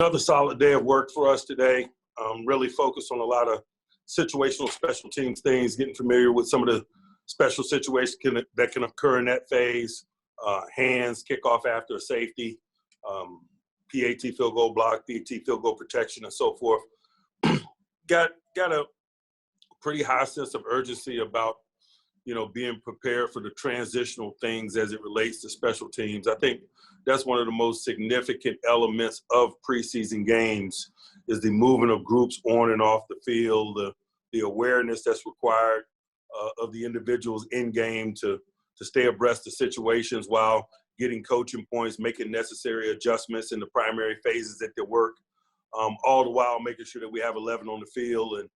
Another solid day of work for us today. Really focused on a lot of situational special teams things, getting familiar with some of the special situations that can occur in that phase. Hands, kickoff after a safety, PAT field goal block, PAT field goal protection, and so forth. Got a pretty high sense of urgency about, being prepared for the transitional things as it relates to special teams. I think that's one of the most significant elements of preseason games is the movement of groups on and off the field, the awareness that's required of the individuals in game to stay abreast of situations while getting coaching points, making necessary adjustments in the primary phases at their work, all the while making sure that we have 11 on the field. And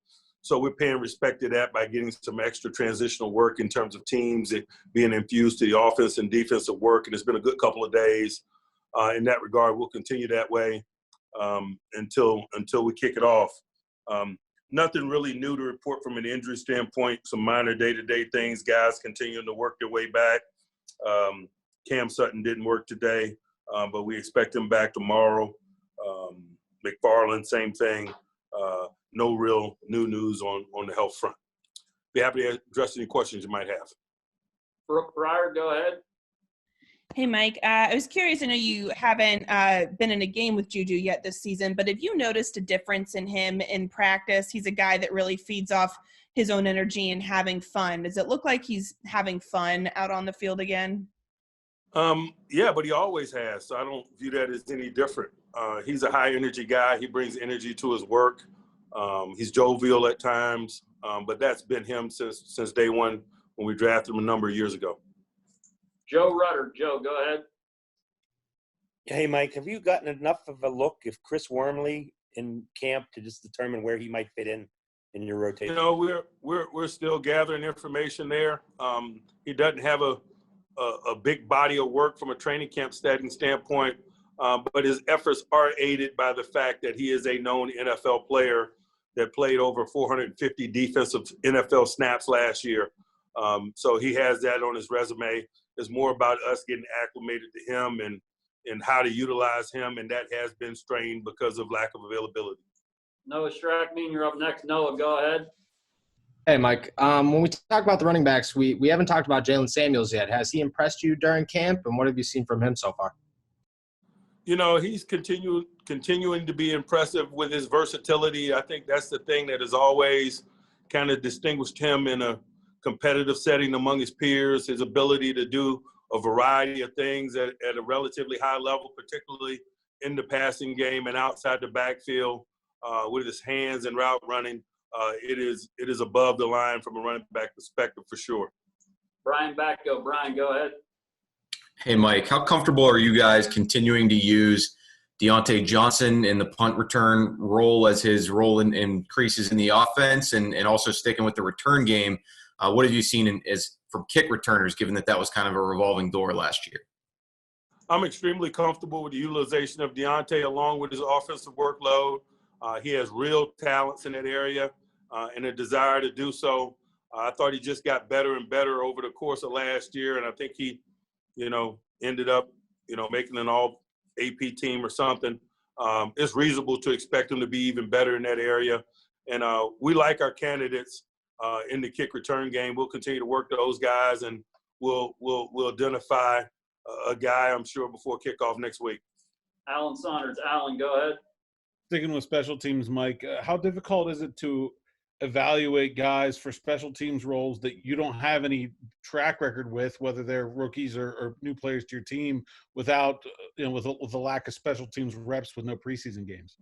so we're paying respect to that by getting some extra transitional work in terms of teams and being infused to the offense and defensive work. And it's been a good couple of days in that regard. We'll continue that way until we kick it off. Nothing really new to report from an injury standpoint. Some minor day-to-day things, guys continuing to work their way back. Cam Sutton didn't work today, but we expect him back tomorrow. McFarland, same thing. No real new news on the health front. Be happy to address any questions you might have. Brooke Pryor, go ahead. Hey, Mike. I was curious. I know you haven't been in a game with JuJu yet this season, but have you noticed a difference in him in practice? He's a guy that really feeds off his own energy and having fun. Does it look like he's having fun out on the field again? Yeah, but he always has. So I don't view that as any different. He's a high-energy guy. He brings energy to his work. He's jovial at times, but that's been him since day one when we drafted him a number of years ago. Joe Rutter. Joe, go ahead. Hey, Mike, have you gotten enough of a look at Chris Wormley in camp to just determine where he might fit in your rotation? We're still gathering information there. He doesn't have a big body of work from a training camp setting standpoint, but his efforts are aided by the fact that he is a known NFL player that played over 450 defensive NFL snaps last year. So he has that on his resume. It's more about us getting acclimated to him and how to utilize him, and that has been strained because of lack of availability. Noah Strackman, you're up next. Noah, go ahead. Hey, Mike. When we talk about the running backs, we haven't talked about Jaylen Samuels yet. Has he impressed you during camp, and what have you seen from him so far? He's continuing to be impressive with his versatility. I think that's the thing that has always kind of distinguished him in a competitive setting among his peers, his ability to do a variety of things at a relatively high level, particularly in the passing game and outside the backfield with his hands and route running. It is above the line from a running back perspective for sure. Brian Backo. Brian, go ahead. Hey, Mike, how comfortable are you guys continuing to use Deontay Johnson in the punt return role as his role increases in the offense and also sticking with the return game? What have you seen from kick returners, given that was kind of a revolving door last year? I'm extremely comfortable with the utilization of Deontay along with his offensive workload. He has real talents in that area and a desire to do so. I thought he just got better and better over the course of last year, and I think he, ended up, making an all-AP team or something. It's reasonable to expect him to be even better in that area. And we like our candidates in the kick return game. We'll continue to work those guys, and we'll identify a guy, I'm sure, before kickoff next week. Alan Saunders. Alan, go ahead. Sticking with special teams, Mike, how difficult is it to evaluate guys for special teams roles that you don't have any track record with, whether they're rookies or new players to your team, without, with a lack of special teams reps with no preseason games?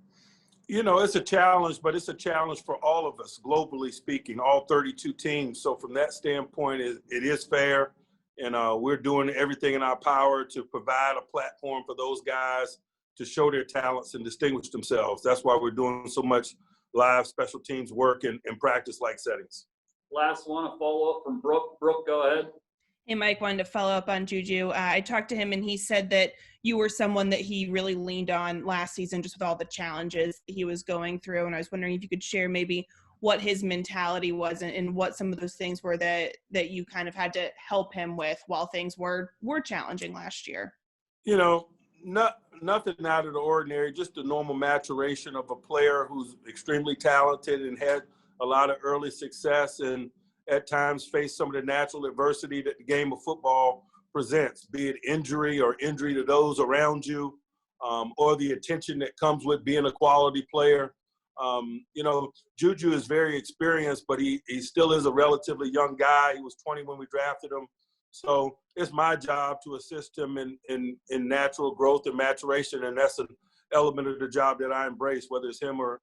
It's a challenge, but it's a challenge for all of us, globally speaking, all 32 teams. So from that standpoint, it is fair, and we're doing everything in our power to provide a platform for those guys to show their talents and distinguish themselves. That's why we're doing so much live special teams work in practice-like settings. Last one, a follow-up from Brooke. Brooke, go ahead. Hey, Mike, wanted to follow up on JuJu. I talked to him, and he said that you were someone that he really leaned on last season just with all the challenges he was going through. And I was wondering if you could share maybe what his mentality was and what some of those things were that you kind of had to help him with while things were challenging last year. Nothing out of the ordinary, just the normal maturation of a player who's extremely talented and had a lot of early success and at times faced some of the natural adversity that the game of football presents, be it injury or injury to those around you, or the attention that comes with being a quality player. Juju is very experienced, but he still is a relatively young guy. He was 20 when we drafted him. So it's my job to assist him in natural growth and maturation, and that's an element of the job that I embrace, whether it's him or